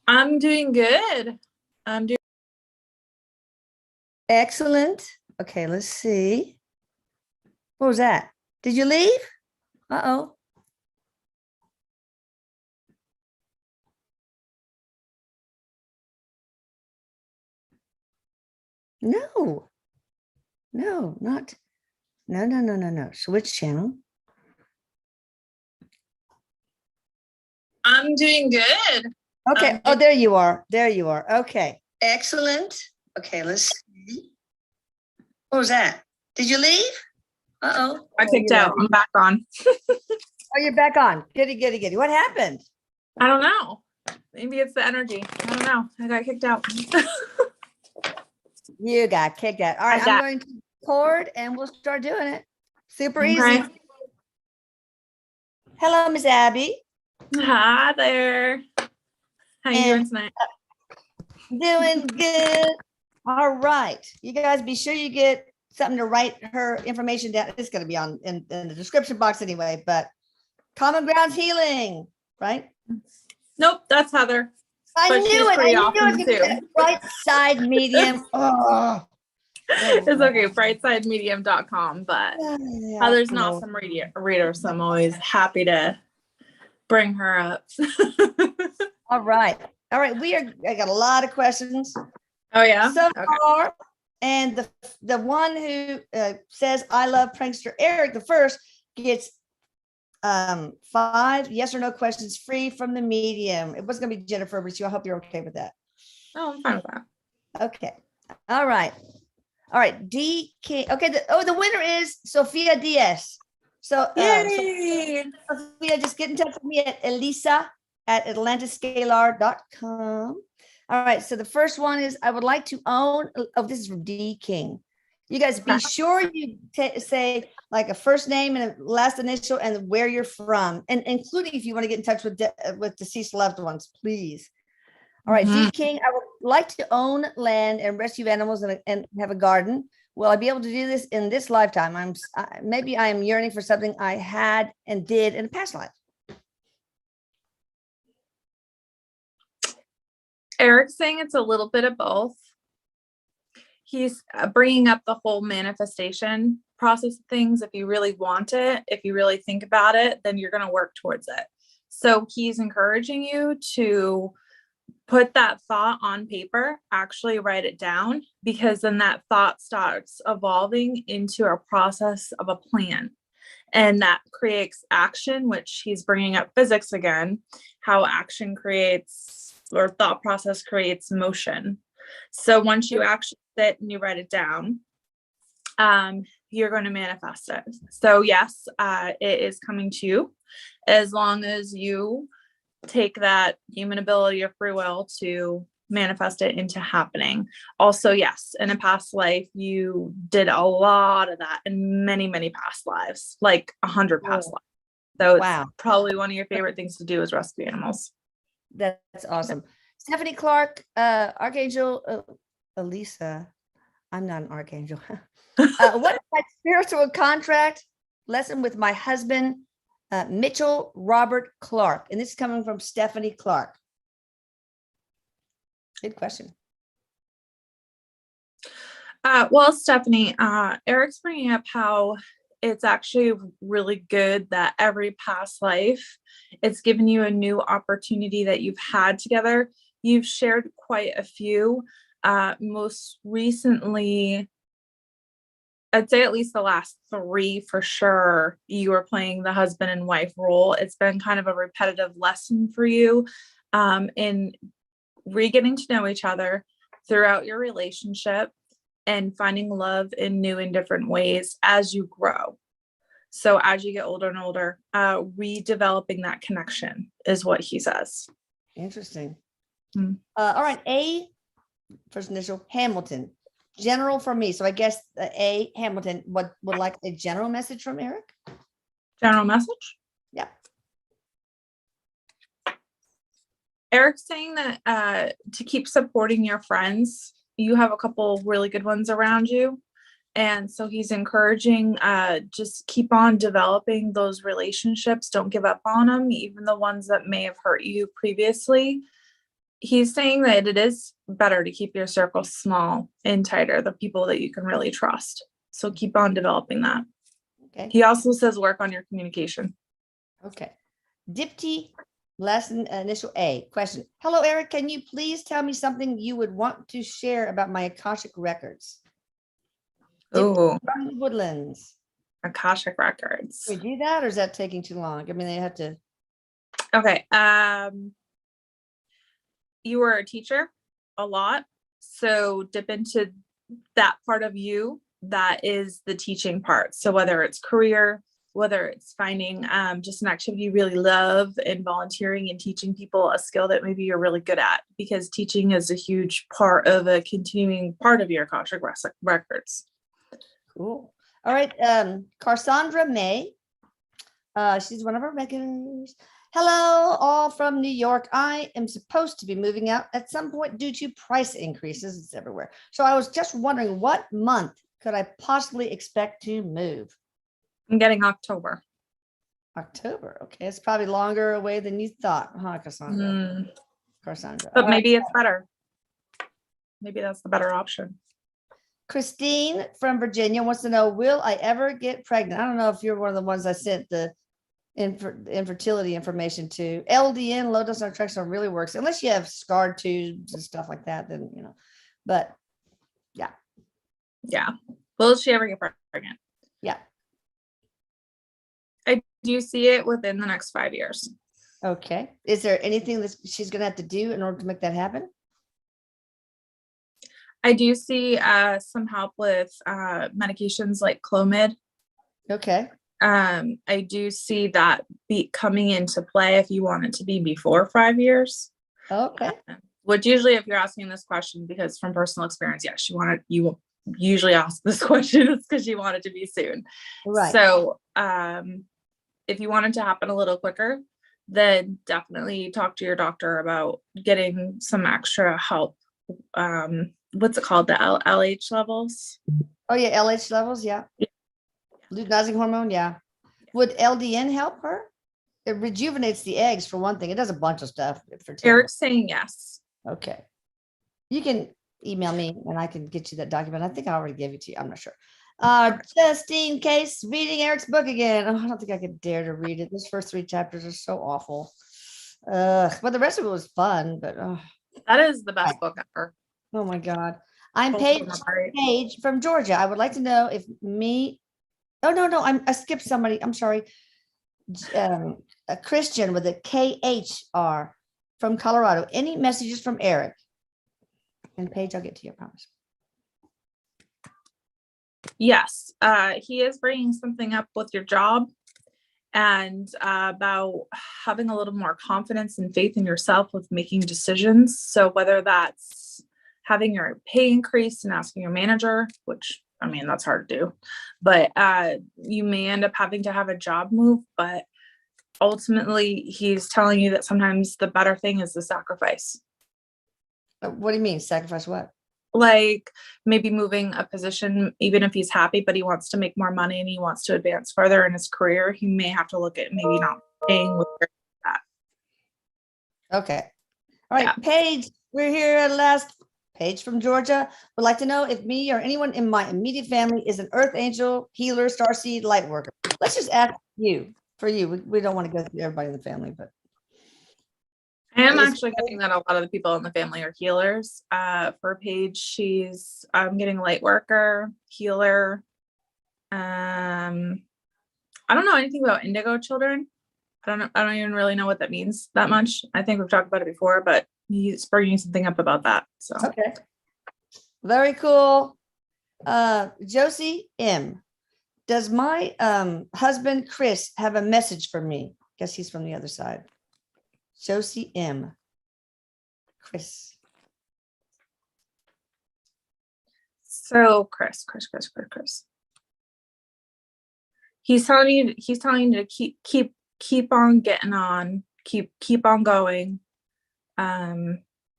I'm doing good. I'm doing Excellent. Okay, let's see. What was that? Did you leave? Uh-oh. No. No, not. No. Switch channel. I'm doing good. Okay. Oh, there you are. There you are. Okay. Excellent. Okay, let's see. What was that? Did you leave? Uh-oh. I kicked out. I'm back on. Oh, you're back on. Goody. What happened? I don't know. Maybe it's the energy. I don't know. I got kicked out. You got kicked out. All right, I'm going to record and we'll start doing it. Super easy. Hello, Miss Abby. Hi there. How you doing tonight? Doing good. All right. You guys be sure you get something to write her information down. It's going to be on in the description box anyway, but Common Grounds Healing, right? Nope, that's Heather. I knew it. I knew it was Bright Side Medium. Oh. It's okay, brightsidemedium.com, but Heather's an awesome reader, so I'm always happy to bring her up. All right. I got a lot of questions. Oh yeah. So far, and the one who says I love prankster Erik, the first, gets 5 yes or no questions free from the medium. It was going to be Jennifer, but I hope you're okay with that. Oh, I'm fine with that. Okay. All right. DK. Okay. The winner is Sophia Diaz. So, Sophia, just get in touch with me at elisa@atlantiscalar.com. All right. So the first one is I would like to own. Oh, this is from D King. You guys be sure you say like a first name and a last initial and where you're from, and including if you want to get in touch with deceased loved ones, please. All right, D King, I would like to own land and rescue animals and have a garden. Will I be able to do this in this lifetime? Maybe I am yearning for something I had and did in a past life. Erik's saying it's a little bit of both. He's bringing up the whole manifestation process of things. If you really want it, if you really think about it, then you're going to work towards it. So he's encouraging you to put that thought on paper, actually write it down, because then that thought starts evolving into a process of a plan. And that creates action, which he's bringing up physics again, how action creates, or thought process creates motion. So once you actually sit and you write it down, you're going to manifest it. So yes, it is coming to you as long as you take that human ability of free will to manifest it into happening. Also, yes, in a past life, you did a lot of that in many, many past lives, like 100 past lives. So it's probably one of your favorite things to do is rescue animals. That's awesome. Stephanie Clark, Archangel Elisa. I'm not an archangel. What is my spiritual contract lesson with my husband, Mitchell Robert Clark? And this is coming from Stephanie Clark. Good question. Well, Stephanie, Erik's bringing up how it's actually really good that every past life, it's given you a new opportunity that you've had together. You've shared quite a few. Most recently, I'd say at least the last 3 for sure, you were playing the husband and wife role. It's been kind of a repetitive lesson for you in getting to know each other throughout your relationship and finding love in new and different ways as you grow. So as you get older and older, redeveloping that connection is what he says. Interesting. All right. A, first initial, Hamilton. General for me. So I guess A, Hamilton, would like a general message from Erik? General message? Yeah. Erik's saying that to keep supporting your friends, you have a couple really good ones around you. And so he's encouraging, just keep on developing those relationships. Don't give up on them, even the ones that may have hurt you previously. He's saying that it is better to keep your circle small and tighter, the people that you can really trust. So keep on developing that. Okay. He also says work on your communication. Okay. Dipti, last initial A. Question. Hello, Eric. Can you please tell me something you would want to share about my Akashic records? Oh, From the Woodlands. Akashic records. Can we do that, or is that taking too long? I mean, they have to. Okay. You were a teacher a lot, so dip into that part of you that is the teaching part. So whether it's career, whether it's finding just an activity you really love, and volunteering and teaching people a skill that maybe you're really good at, because teaching is a huge part of a continuing part of your Akashic records. Cool. All right. Cassandra May. She's one of our regulars. Hello, all from New York. I am supposed to be moving out at some point due to price increases. It's everywhere. So I was just wondering, what month could I possibly expect to move? I'm getting October. October. Okay. It's probably longer away than you thought, huh, Cassandra? Cassandra. But All maybe right. it's better. Maybe that's the better option. Christine from Virginia wants to know, will I ever get pregnant? I don't know if you're one of the ones I sent the infertility information to. LDN, low dose nitroxone, really works, unless you have scarred tubes and stuff like that, then, you know, but Yeah. Will she ever get pregnant? yeah. I do see it within the next 5 years. Okay. Is there anything that she's going to have to do in order to make that happen? I do see some help with medications like Clomid. Okay. I do see that coming into play if you want it to be before 5 years. Okay. Which usually, if you're asking this question, because from personal experience, yes, you will usually ask this question, it's because you want it to be soon. Right. So if you want it to happen a little quicker, then definitely talk to your doctor about getting some extra help. What's it called? The LH levels? Oh yeah, LH levels, yeah. Luteinizing hormone, yeah. Would LDN help her? It rejuvenates the eggs for one thing. It does a bunch of stuff. Eric's saying yes. Okay. You can email me and I can get you that document. I think I already gave it to you. I'm not sure. Just in case, reading Eric's book again. Oh, I don't think I could dare to read it. Those first 3 chapters are so awful. But the rest of it was fun, but that is the best book ever. Oh my God. I'm Paige from Georgia. I would like to know if me. Oh, no. I skipped somebody. I'm sorry. A Christian with a KHR from Colorado. Any messages from Erik? And Paige, I'll get to you, I promise. Yes. He is bringing something up with your job and about having a little more confidence and faith in yourself with making decisions. So whether that's having your pay increase and asking your manager, which, I mean, that's hard to do, but you may end up having to have a job move, but ultimately he's telling you that sometimes the better thing is the sacrifice. What do you mean? Sacrifice what? Like maybe moving a position, even if he's happy, but he wants to make more money and he wants to advance further in his career, he may have to look at maybe not paying with that. Okay. All right, yeah. Paige, we're here at last. Paige from Georgia would like to know if me or anyone in my immediate family is an earth angel, healer, starseed, light worker. Let's just ask you. For you, we don't want to go through everybody in the family, but I am actually getting that a lot of the people in the family are healers. For Paige, I'm getting light worker, healer. I don't know anything about indigo children. I don't even really know what that means that much. I think we've talked about it before, but he's bringing something up about that. So okay, very cool. Josie M. Does my husband Chris have a message for me? Guess he's from the other side. Josie M. Chris. So Chris. He's telling you to keep on getting on, keep on going.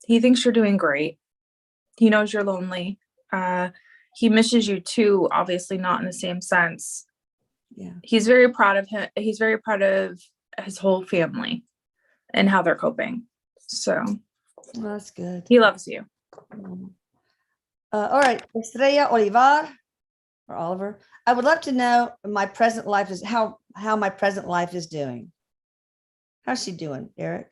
He thinks you're doing great. He knows you're lonely. He misses you too, obviously not in the same sense. Yeah. He's very proud of him. He's very proud of his whole family and how they're coping. So Well, that's good. He loves you. All right, Estrella Olivar or Oliver. I would love to know my present life is how my present life is doing. How's she doing, Erik?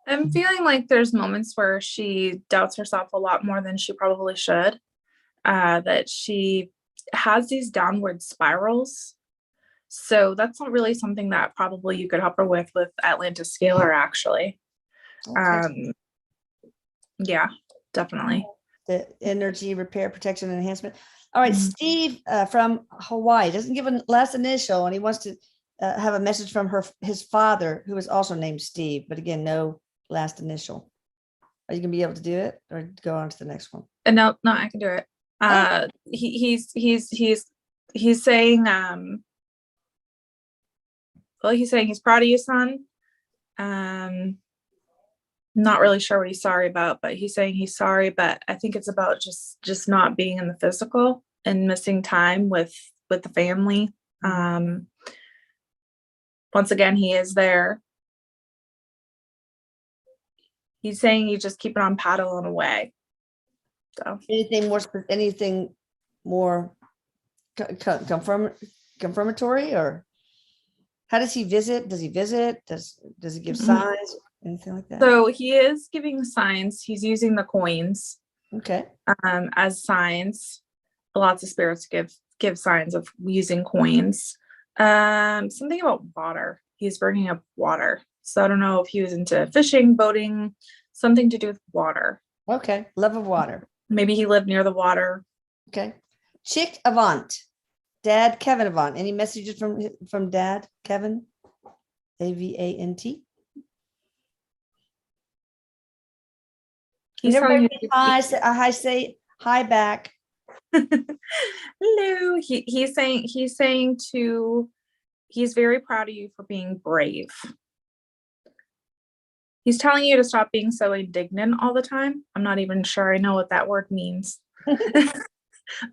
I'm feeling like there's moments where she doubts herself a lot more than she probably should. That she has these downward spirals. So that's not really something that probably you could help her with Atlantis Scalar, actually. Okay. Yeah, definitely. The energy repair, protection, and enhancement. All right, Steve from Hawaii doesn't give a last initial, and he wants to have a message from his father, who is also named Steve, but again, no last initial. Are you gonna be able to do it, or go on to the next one? No, I can do it. He's saying, well, he's saying he's proud of you, son. Not really sure what he's sorry about, but he's saying he's sorry, but I think it's about just not being in the physical and missing time with the family. Once again, he is there. He's saying you just keep it on paddling away. So anything more confirmatory, or how does he visit? Does he visit? Does he give signs? Anything like that? So he is giving signs. He's using the coins. Okay. As signs. Lots of spirits give signs of using coins. Something about water. He's bringing up water. So I don't know if he was into fishing, boating, something to do with water. Okay. Love of water. Maybe he lived near the water. Okay. Chick Avant. Dad Kevin Avant. Any messages from Dad Kevin? Avant. He's telling you hi, say hi back. Hello. He's saying he's very proud of you for being brave. He's telling you to stop being so indignant all the time. I'm not even sure I know what that word means.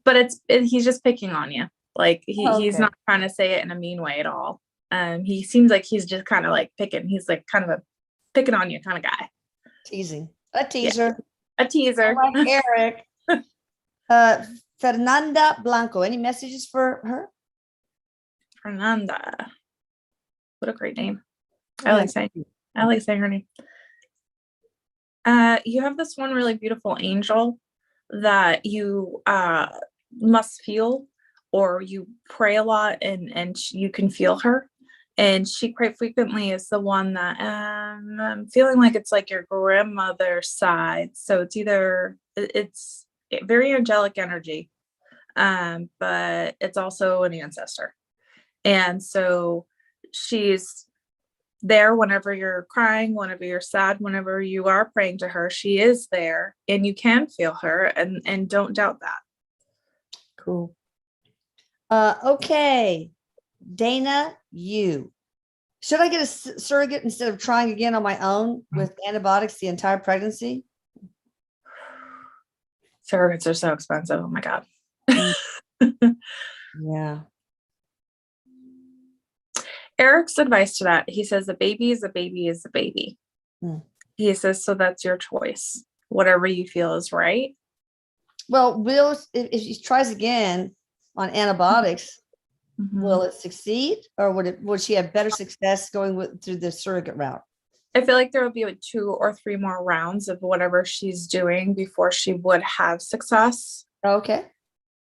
But he's just picking on you. Like he's not trying to say it in a mean way at all. He seems like he's just kind of like picking. He's like kind of a picking on you kind of guy. Teasing. A teaser. Yeah. A teaser. Like Erik. Fernanda Blanco. Any messages for her? Fernanda. What a great name. I like saying her name. You have this one really beautiful angel that you must feel, or you pray a lot and you can feel her. And she quite frequently is the one that I'm feeling like it's like your grandmother's side. So it's very angelic energy, but it's also an ancestor. And so she's there whenever you're crying, whenever you're sad, whenever you are praying to her. She is there and you can feel her, and don't doubt that. Cool. Okay. Dana, should I get a surrogate instead of trying again on my own with antibiotics the entire pregnancy? Surrogates are so expensive. Oh my God. Yeah. Erik's advice to that, he says, a baby is a baby is a baby. He says, so that's your choice. Whatever you feel is right. Well, if she tries again on antibiotics, will it succeed, or would she have better success going through the surrogate route? I feel like there will be like 2 or 3 more rounds of whatever she's doing before she would have success. Okay.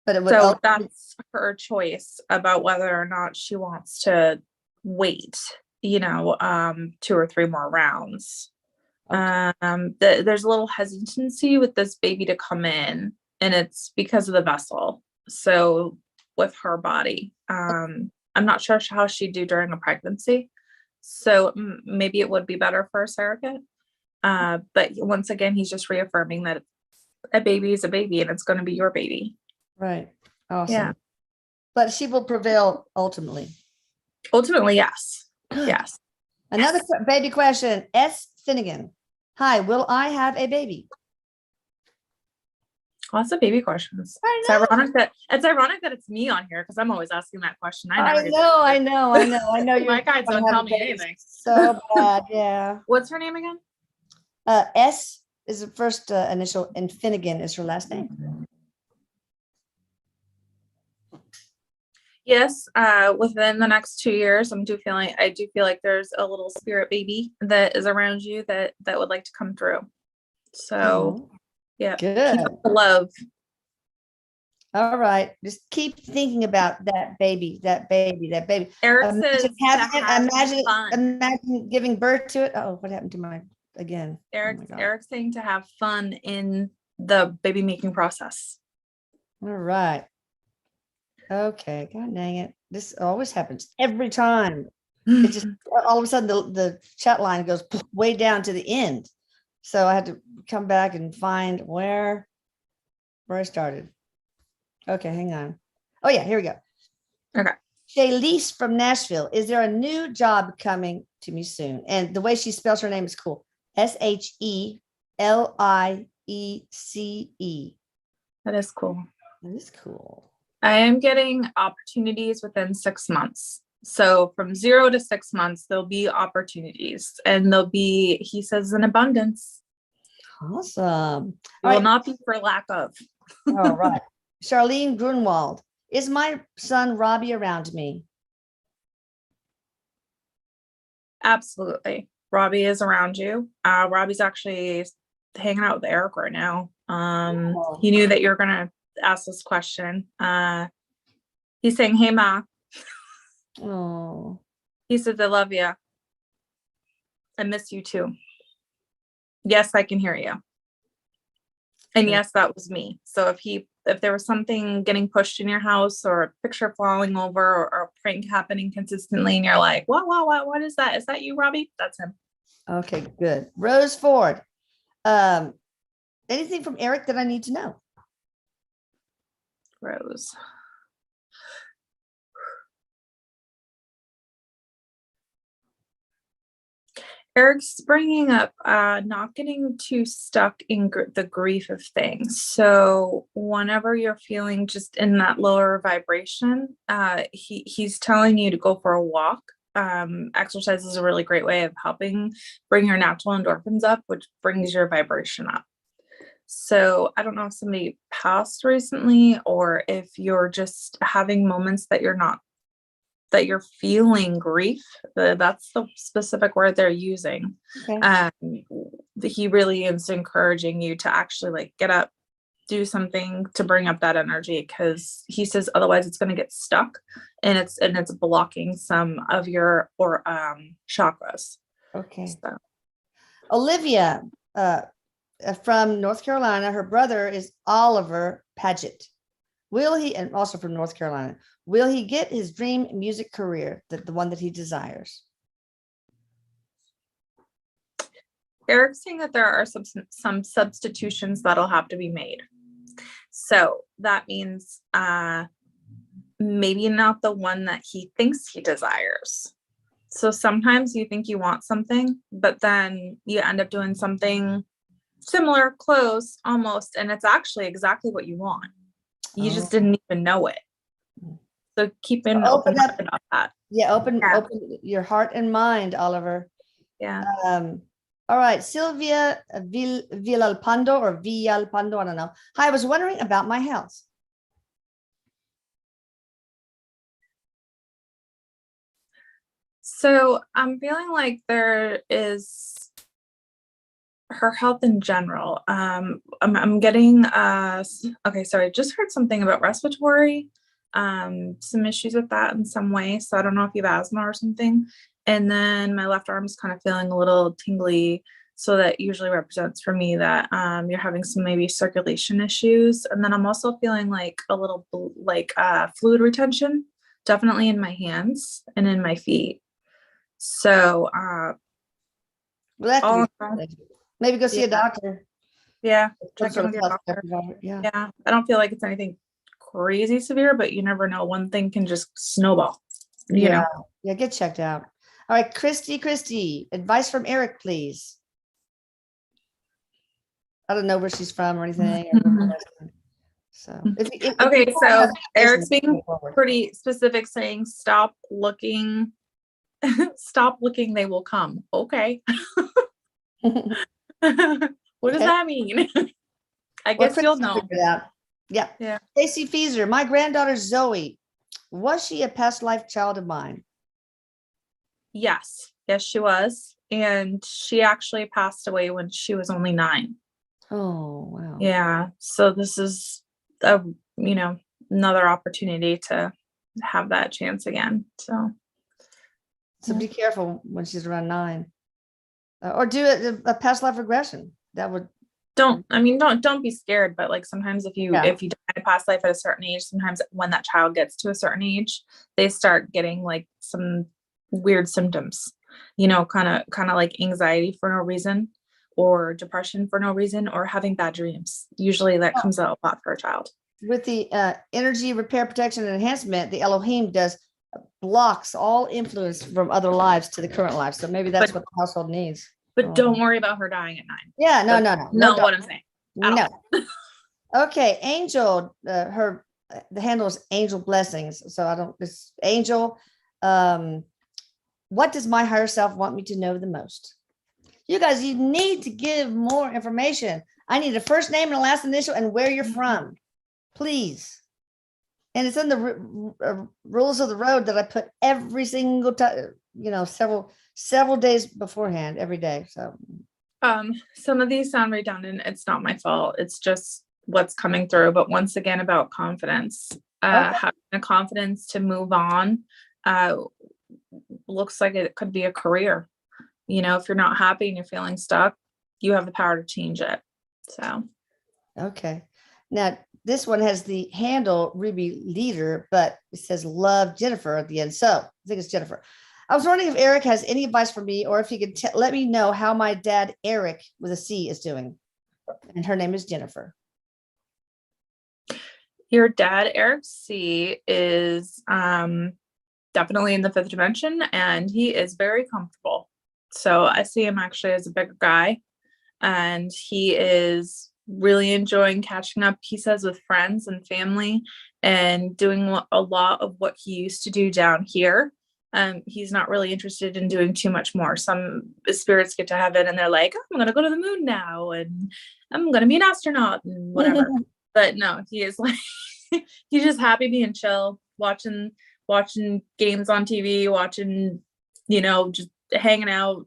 But that's her choice about whether or not she wants to wait, 2 or 3 more rounds. Okay. There's a little hesitancy with this baby to come in, and it's because of the vessel. So with her body, I'm not sure how she'd do during a pregnancy. So maybe it would be better for a surrogate. But once again, he's just reaffirming that a baby is a baby and it's going to be your baby. Right. Awesome. Yeah. But she will prevail ultimately. Ultimately, yes. Yes. Another baby question. S. Finnegan. Hi, will I have a baby? Lots of baby questions. It's ironic that it's me on here because I'm always asking that question. I know. My guides don't tell me anything. So bad. Yeah. What's her name again? S is the first initial, and Finnegan is her last name. Yes, within the next 2 years, I do feel like there's a little spirit baby that is around you that would like to come through. So, yeah, Good. keep up the love. All right. Just keep thinking about that baby, that baby, that baby. Eric says imagine giving birth to it. Oh, what happened to mine again? Eric's saying to have fun in the baby making process. All right. Okay. God dang it. This always happens every time. It just all of a sudden the chat line goes way down to the end. So I had to come back and find where I started. Okay, hang on. Oh yeah, here we go. Okay. Shaylise from Nashville. Is there a new job coming to me soon? And the way she spells her name is cool. SHELIECE. That is cool. That is cool. I am getting opportunities within 6 months. So from 0 to 6 months, there'll be opportunities, and there'll be, he says, in abundance. Awesome. It will not be for lack of. All right. Charlene Grunwald. Is my son Robbie around me? Absolutely. Robbie is around you. Robbie's actually hanging out with Erik right now. He knew that you're going to ask this question. He's saying, hey, Ma. Oh. He says, I love you. I miss you too. Yes, I can hear you. And yes, that was me. So if there was something getting pushed in your house, or a picture falling over, or a prank happening consistently, and you're like, what is that? Is that you, Robbie? That's him. Okay, good. Rose Ford. Anything from Erik that I need to know? Rose. Erik's bringing up not getting too stuck in the grief of things. So whenever you're feeling just in that lower vibration, he's telling you to go for a walk. Exercise is a really great way of helping bring your natural endorphins up, which brings your vibration up. So I don't know if somebody passed recently, or if you're just having moments that you're feeling grief. That's the specific word they're using. Okay. He really is encouraging you to actually like get up, do something to bring up that energy, because he says otherwise it's going to get stuck, and it's blocking some of your chakras. Okay. So. Olivia from North Carolina. Her brother is Oliver Paget. And also from North Carolina, will he get his dream music career, the one that he desires? Erik's saying that there are some substitutions that'll have to be made. So that means maybe not the one that he thinks he desires. So sometimes you think you want something, but then you end up doing something similar, close, almost, and it's actually exactly what you want. You just didn't even know it. So keep an open up about that. Yeah, open your heart and mind, Oliver. Yeah. All right, Sylvia Villalpando or Villalpando, I don't know. Hi, I was wondering about my health. So I'm feeling like there is her health in general. I'm getting okay, sorry, I just heard something about respiratory, some issues with that in some way. So I don't know if you have asthma or something. And then my left arm is kind of feeling a little tingly. So that usually represents for me that you're having some maybe circulation issues. And then I'm also feeling like a little like fluid retention, definitely in my hands and in my feet. So maybe go see a doctor. Yeah. Check in with your doctor. Yeah. I don't feel like it's anything crazy severe, but you never know. One thing can just snowball. You know? Yeah, get checked out. All right, Christy, advice from Erik, please. I don't know where she's from or anything. So so Erik's being pretty specific, saying stop looking, stop looking, they will come. Okay. What does Okay. that mean? I Well, guess Chris you'll will know. figure it out. Yeah. Yeah. Stacy Feeser, my granddaughter Zoe, was she a past life child of mine? Yes. Yes, she was. And she actually passed away when she was only 9. Oh, wow. Yeah. So this is a, another opportunity to have that chance again. So So be careful when she's around 9. Or do a past life regression. That would, don't be scared, but like sometimes if you yeah. die in a past life at a certain age, sometimes when that child gets to a certain age, they start getting like some weird symptoms, kind of like anxiety for no reason, or depression for no reason, or having bad dreams. Usually that comes out a lot for a child. With the energy repair, protection, and enhancement, the Elohim blocks all influence from other lives to the current life. So maybe that's what the household needs. But don't worry about her dying at 9. Yeah, no. Not what I'm saying. No. Okay, Angel, the handle is Angel Blessings. So it's Angel. What does my higher self want me to know the most? You guys, you need to give more information. I need a first name and a last initial and where you're from, please. And it's in the rules of the road that I put every single time, several days beforehand, every day. So some of these sound redundant. It's not my fault. It's just what's coming through. But once again, about confidence, having the confidence to move on, looks like it could be a career. If you're not happy and you're feeling stuck, you have the power to change it. So, okay. Now this one has the handle Ruby Leader, but it says love Jennifer at the end. So I think it's Jennifer. I was wondering if Erik has any advice for me, or if he could let me know how my dad, Erik, with a C, is doing. And her name is Jennifer. Your dad, Erik C, is definitely in the 5th dimension, and he is very comfortable. So I see him actually as a bigger guy, and he is really enjoying catching up, he says, with friends and family, and doing a lot of what he used to do down here. He's not really interested in doing too much more. Some spirits get to heaven and they're like, oh, I'm gonna go to the moon now, and I'm gonna be an astronaut and whatever. But no, he is like he's just happy being chill, watching games on TV, watching, just hanging out.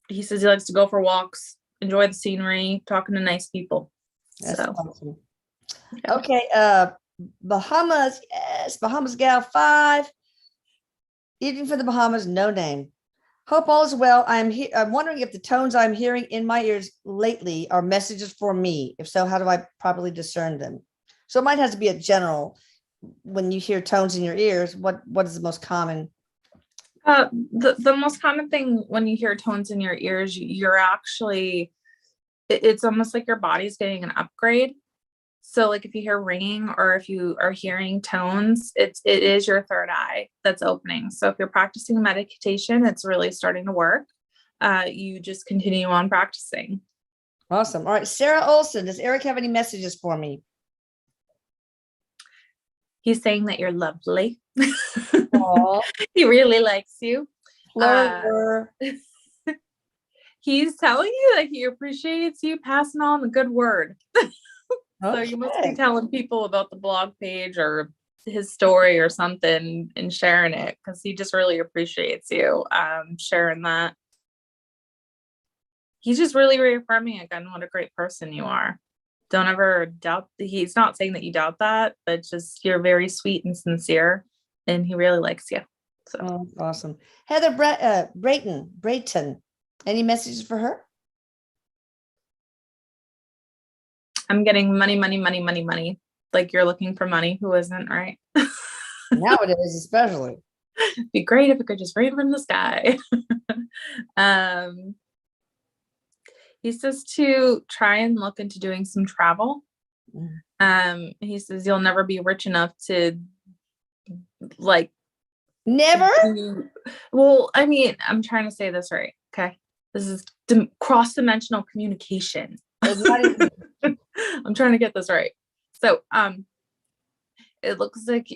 He says he likes to go for walks, enjoy the scenery, talking to nice people. That's so awesome. Yeah. Okay, Bahamas, yes, Bahamas Gal 5. Eating for the Bahamas, no name. Hope all is well. I'm wondering if the tones I'm hearing in my ears lately are messages for me. If so, how do I properly discern them? So it might have to be a general. When you hear tones in your ears, what is the most common? The most common thing when you hear tones in your ears, you're actually, it's almost like your body's getting an upgrade. So like if you hear ringing or if you are hearing tones, it is your third eye that's opening. So if you're practicing meditation, it's really starting to work. You just continue on practicing. Awesome. All right. Sarah Olson, does Erik have any messages for me? He's saying that you're lovely. He really likes you. He's telling you that he appreciates you passing on the good word. So you must be telling people about the blog page or his story or something and sharing it, because he just really appreciates you sharing that. He's just really reaffirming again what a great person you are. Don't ever doubt. He's not saying that you doubt that, but just you're very sweet and sincere, and he really likes you. So awesome. Heather Brayton, any messages for her? I'm getting money. Like you're looking for money. Who isn't, right? Nowadays, especially. It'd be great if it could just rain from the sky. He says to try and look into doing some travel. He says you'll never be rich enough to like. Never? Well, I mean, I'm trying to say this right. Okay. This is cross-dimensional communication. I'm trying to get this right. So, it looks like,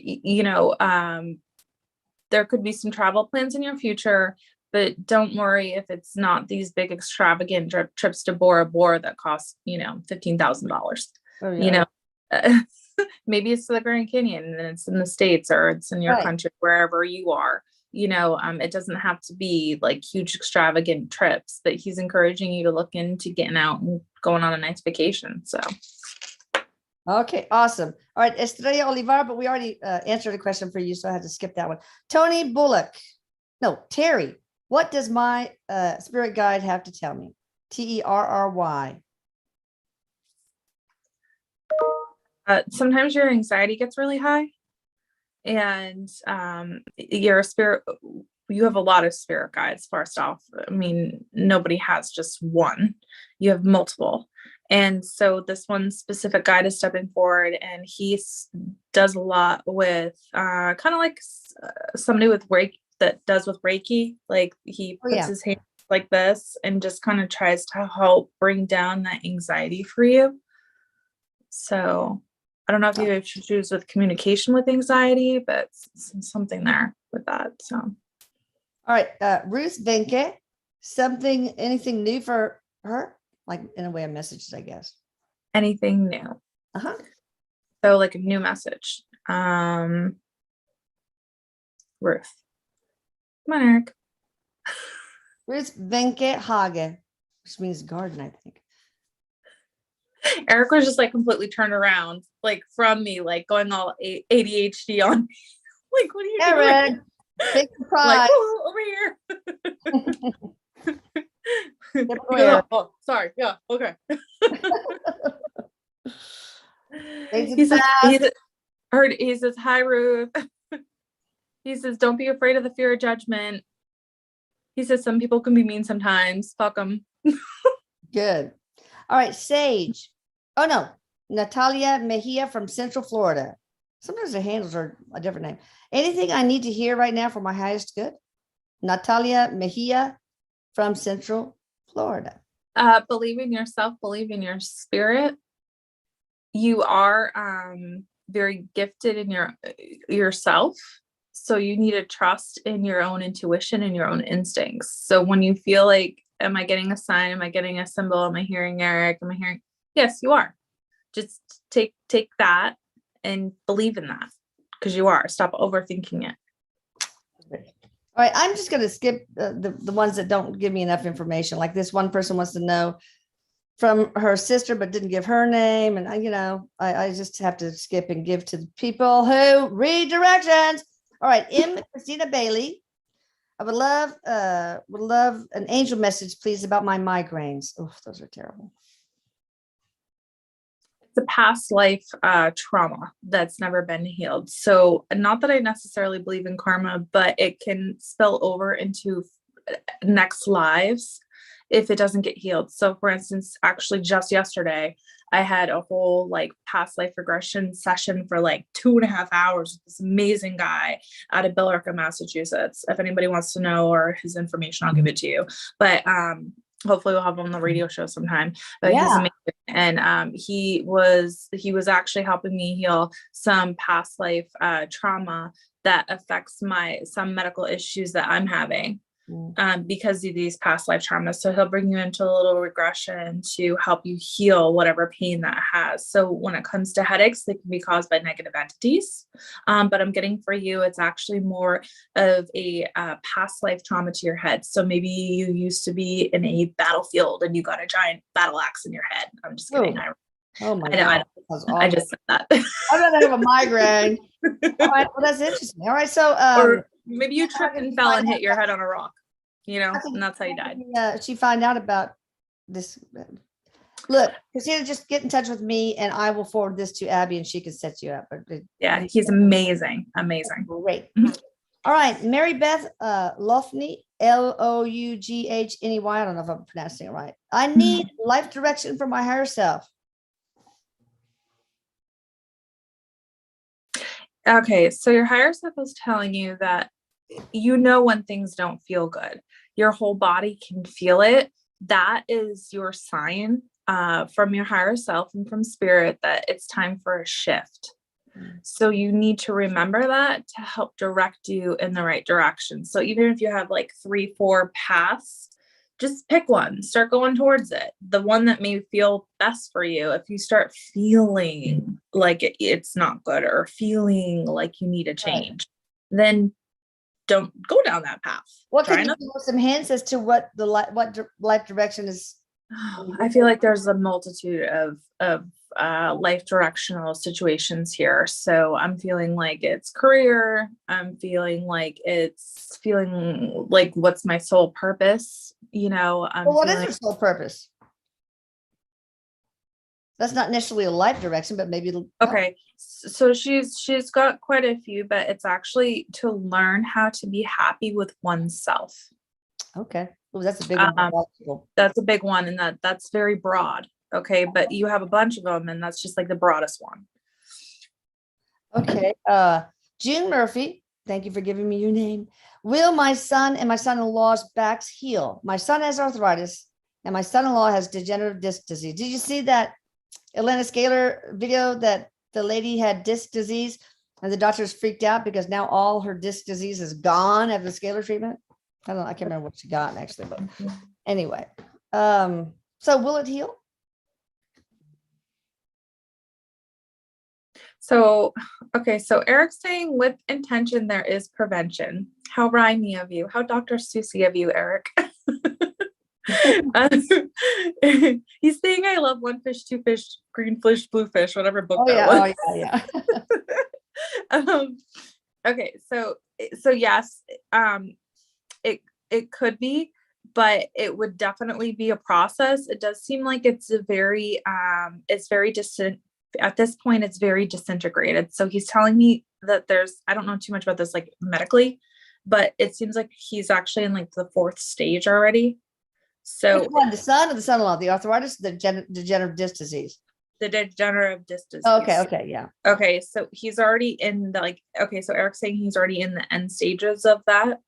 there could be some travel plans in your future, But don't worry if it's not these big extravagant trips to Bora Bora that cost, $15,000. Oh, You yeah. know, maybe it's to the Grand Canyon and it's in the States or it's in your Right. country, wherever you are. It doesn't have to be like huge extravagant trips, but he's encouraging you to look into getting out and going on a nice vacation. So Okay, awesome. All right, Estrella Olivar, but we already answered a question for you, so I had to skip that one. Tony Bullock. No, Terry. What does my spirit guide have to tell me? Terry. sometimes your anxiety gets really high, and your spirit, you have a lot of spirit guides. First off, I mean, nobody has just one, you have multiple. And so this one specific guide is stepping forward, and he does a lot with kind of like somebody with Reiki that does with Reiki. Like he puts his hand like this and just kind of tries to help bring down that anxiety for you. So I don't know if you have issues with communication with anxiety, but something there with that. So, all right, Ruth Venke, anything new for her? Like in a way of messages, I guess. Anything new? Uh-huh. So like a new message. Ruth. Come on, Erik. Ruth Venke Hage, which means garden, I think. Erik was just like completely turned around, like from me, like going all ADHD on me. Like, what are you doing? Big surprise. Like, over here. Oh, sorry. Yeah. Okay. he says, hi, Ruth. He says, don't be afraid of the fear of judgment. He says, some people can be mean sometimes. Fuck them. Good. All right, Sage. Oh, no. Natalia Mejia from Central Florida. Sometimes the handles are a different name. Anything I need to hear right now for my highest good? Natalia Mejia from Central Florida. Believe in yourself, believe in your spirit. You are very gifted in yourself. So you need to trust in your own intuition and your own instincts. So when you feel like, am I getting a sign? Am I getting a symbol? Am I hearing Erik? Am I hearing? Yes, you are. Just take that and believe in that, because you are. Stop overthinking it. All right, I'm just going to skip the ones that don't give me enough information. Like this one person wants to know from her sister, but didn't give her name. And I just have to skip and give to the people who read directions. All right, Christina Bailey. I would love an angel message, please, about my migraines. Oh, those are terrible. It's a past life trauma that's never been healed. So not that I necessarily believe in karma, but it can spill over into next lives if it doesn't get healed. So for instance, actually just yesterday, I had a whole like past life regression session for like 2.5 hours with this amazing guy out of Billerica, Massachusetts. If anybody wants to know or his information, I'll give it to you. But hopefully we'll have him on the radio show sometime. But he's amazing. And he was actually helping me heal some past life trauma that affects some medical issues that I'm having. Because of these past life traumas. So he'll bring you into a little regression to help you heal whatever pain that has. So when it comes to headaches, they can be caused by negative entities. But I'm getting for you, it's actually more of a past life trauma to your head. So maybe you used to be in a battlefield and you got a giant battle axe in your head. I'm just kidding. Oh my God. I just said that. I'd rather have a migraine. All right. Well, that's interesting. All right. So, or maybe you tripped and fell and hit your head on a rock, and that's how you died. She find out about this. Look, Christina, just get in touch with me and I will forward this to Abby and she can set you up. Yeah, he's amazing. Amazing. Great. All right. Mary Beth Loughney, Loughny. I don't know if I'm pronouncing it right. I need life direction for my higher self. Okay, so your higher self is telling you that when things don't feel good, your whole body can feel it. That is your sign from your higher self and from spirit that it's time for a shift. So you need to remember that to help direct you in the right direction. So even if you have like 3, 4 paths, just pick one, start going towards it. The one that may feel best for you. If you start feeling like it's not good or feeling like you need a change, then don't go down that path. What can you give us some hints as to what the life direction is? I feel like there's a multitude of life directional situations here. So I'm feeling like it's career. I'm feeling like what's my sole purpose? Well, what is your sole purpose? That's not necessarily a life direction, but maybe okay. So she's got quite a few, but it's actually to learn how to be happy with oneself. Okay. Well, that's a big one. That's a big one, and that's very broad. Okay, but you have a bunch of them, and that's just like the broadest one. Okay. June Murphy, thank you for giving me your name. Will my son and my son-in-law's backs heal? My son has arthritis, and my son-in-law has degenerative disc disease. Did you see that Elena Scalar video that the lady had disc disease, and the doctors freaked out because now all her disc disease is gone after the Scalar treatment? I can't remember what she got actually, but anyway. So will it heal? So, okay. So Eric's saying with intention, there is prevention. How rhymey of you. How Dr. Susie of you, Eric. He's saying I love one fish, two fish, green fish, blue fish, whatever book that was. Oh, yeah. Okay. So yes, it could be, but it would definitely be a process. It does seem like it's very distant at this point. It's very disintegrated. So he's telling me that I don't know too much about this like medically, but it seems like he's actually in like the 4th stage already. So the son or the son-in-law, the arthritis, the degenerative disc disease. The degenerative disc disease. Okay, yeah. Okay, so he's already in the so Eric's saying he's already in the end stages of that.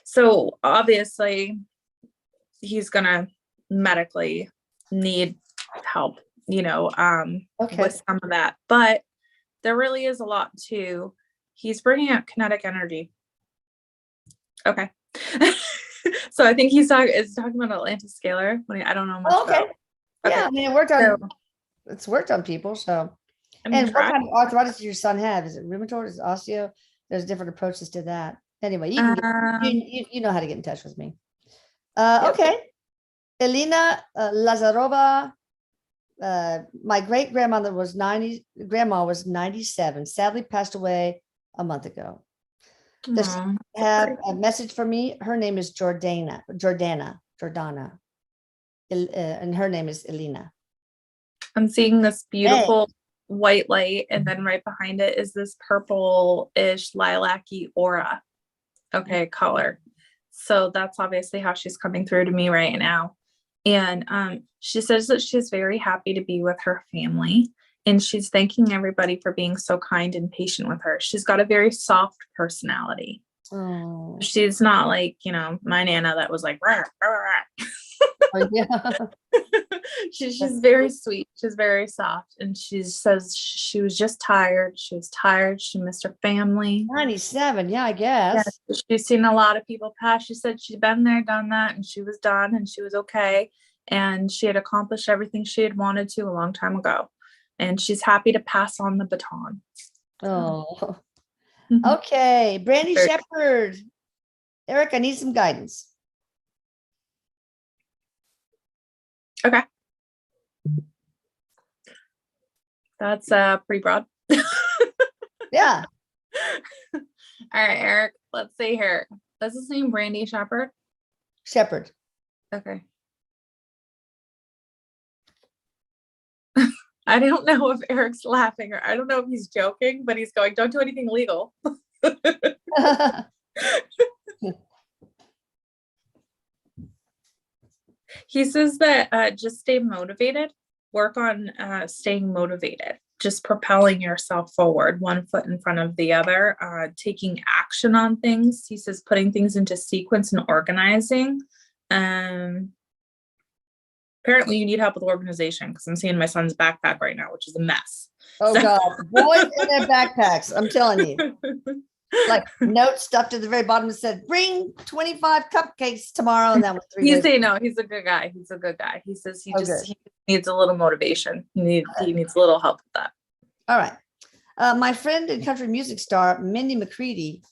So obviously he's gonna medically need help, with some of that, but there really is a lot too. He's bringing out kinetic energy. Okay. So I think he's talking about Atlantis scalar. I don't know much about. Yeah, I mean, it's worked on people. So, and what kind of arthritis does your son have? Is it rheumatoid? Is it osteo? There's different approaches to that. Anyway, you can you know how to get in touch with me. Okay. Elena Lazarova. My great grandmother was 90. Grandma was 97. Sadly, passed away a month ago. Does she have a message for me? Her name is Jordana, and her name is Elena. I'm seeing this beautiful white light, and then right behind it is this purple-ish lilac-y aura. Okay, color. So that's obviously how she's coming through to me right now. And she says that she's very happy to be with her family, and she's thanking everybody for being so kind and patient with her. She's got a very soft personality. Oh. She's not like, my Nana that was like, rah, rah, rah. Oh, yeah. She's very sweet. She's very soft. And she says she was just tired. She was tired. She missed her family. 97. Yeah, I guess. Yeah, she's seen a lot of people pass. She said she'd been there, done that, and she was done, and she was okay. And she had accomplished everything she had wanted to a long time ago. And she's happy to pass on the baton. Oh, okay. Brandy Shepherd. Eric, I need some guidance. Okay. That's pretty broad. Yeah. All right, Eric, let's see here. Does his name Brandy Shepherd? Shepherd. Okay. I don't know if Eric's laughing or I don't know if he's joking, but he's going, don't do anything illegal. He says that just stay motivated, work on staying motivated, just propelling yourself forward, one foot in front of the other, taking action on things. He says putting things into sequence and organizing. Apparently you need help with organization because I'm seeing my son's backpack right now, which is a mess. Oh So- God, boys in their backpacks. I'm telling you. Like notes stuck to the very bottom that said, bring 25 cupcakes tomorrow. And that was 3 days. No, he's a good guy. He's a good guy. He says he Okay. he needs a little motivation. He needs a little help with that. All right. My friend and country music star, Mindy McCready,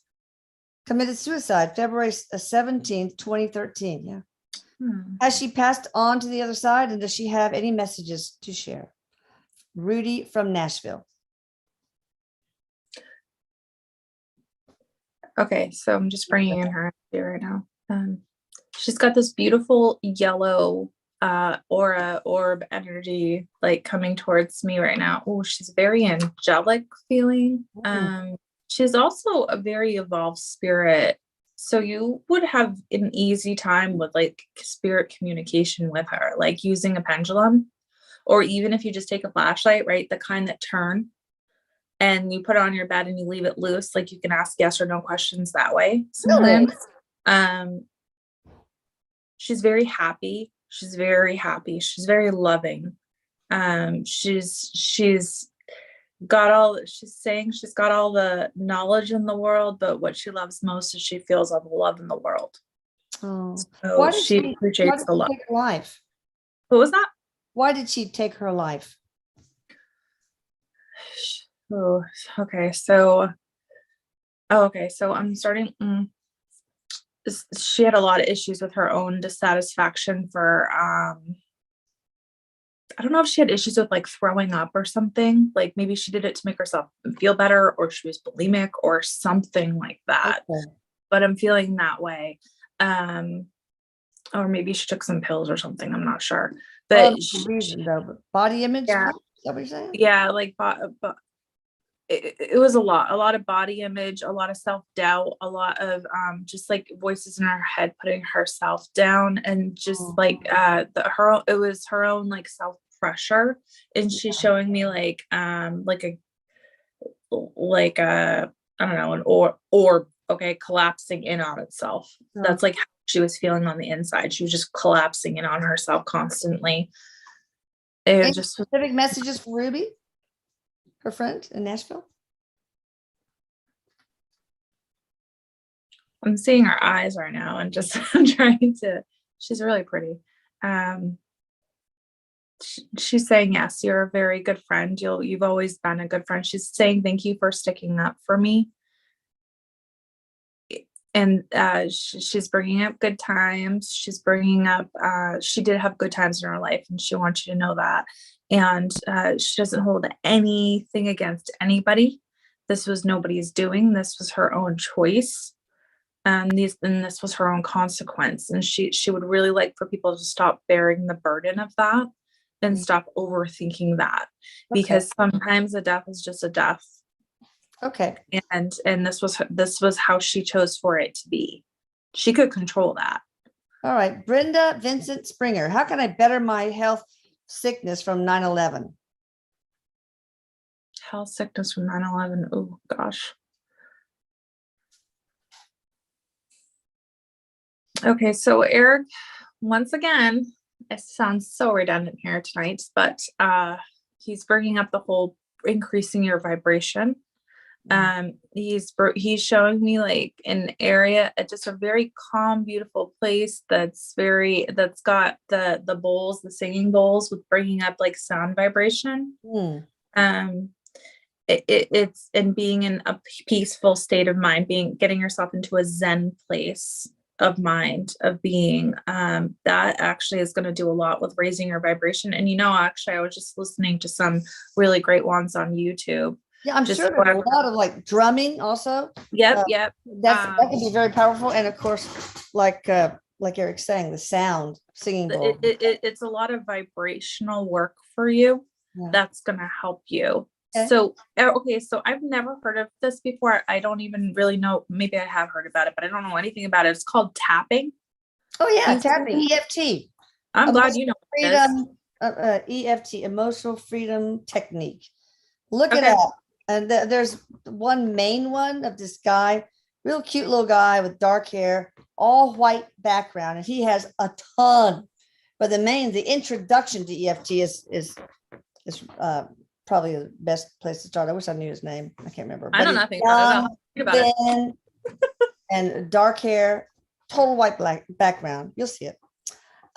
committed suicide February 17th, 2013. Yeah. Has she passed on to the other side? And does she have any messages to share? Rudy from Nashville. Okay, so I'm just bringing in her here right now. She's got this beautiful yellow orb energy like coming towards me right now. Oh, she's very angelic feeling. She's also a very evolved spirit. So you would have an easy time with like spirit communication with her, like using a pendulum, or even if you just take a flashlight, right? The kind that turn and you put it on your bed and you leave it loose, like you can ask yes or no questions that way. Sometimes. She's very happy. She's very happy. She's very loving. She's saying she's got all the knowledge in the world, but what she loves most is she feels all the love in the world. Oh, so why did she appreciates the love. Take her life? What was that? Why did she take her life? Oh, okay. So I'm starting. She had a lot of issues with her own dissatisfaction for I don't know if she had issues with like throwing up or something. Like maybe she did it to make herself feel better, or she was bulimic or something like that. Okay. But I'm feeling that way. Or maybe she took some pills or something. I'm not sure. But body image. Yeah. Is that what you're saying? Yeah, like it was a lot of body image, a lot of self-doubt, a lot of just like voices in her head putting herself down, and just like it was her own like self-pressure, and she's showing me like a I don't know, an orb, okay, collapsing in on itself. That's like how she was feeling on the inside. She was just collapsing in on herself constantly. Any specific messages for Ruby, her friend in Nashville? I'm seeing her eyes right now and just trying to, she's really pretty. She's saying, yes, you're a very good friend. You've always been a good friend. She's saying, thank you for sticking up for me. And she's bringing up good times. She's bringing up, she did have good times in her life, and she wants you to know that. And she doesn't hold anything against anybody. This was nobody's doing. This was her own choice. And this was her own consequence. And she would really like for people to stop bearing the burden of that and stop overthinking that, because sometimes a death is just a death. Okay. And this was how she chose for it to be. She could control that. All right. Brenda Vincent Springer. How can I better my health sickness from 9/11? Health sickness from 9/11. Oh gosh. Okay, so Eric, once again, it sounds so redundant here tonight, but he's bringing up the whole increasing your vibration. He's showing me like an area, just a very calm, beautiful place that's got the bowls, the singing bowls with bringing up like sound vibration. It's in being in a peaceful state of mind, getting yourself into a Zen place of mind, of being, that actually is going to do a lot with raising your vibration. And actually I was just listening to some really great ones on YouTube. Yeah, I'm sure there's a lot of like drumming also. Yep. That can be very powerful. And of course, like Eric's saying, the sound, singing bowl. It's a lot of vibrational work for you. Yeah. That's going to help you. Okay. So I've never heard of this before. I don't even really know. Maybe I have heard about it, but I don't know anything about it. It's called tapping. Oh yeah, tapping, EFT. I'm glad you know freedom, EFT, emotional freedom technique. Look it up. And there's one main one of this guy, real cute little guy with dark hair, all white background, and he has a ton But the introduction to EFT is probably the best place to start. I wish I knew his name. I can't remember. I know nothing about it. I'll read about it. And dark hair, total white black background. You'll see it.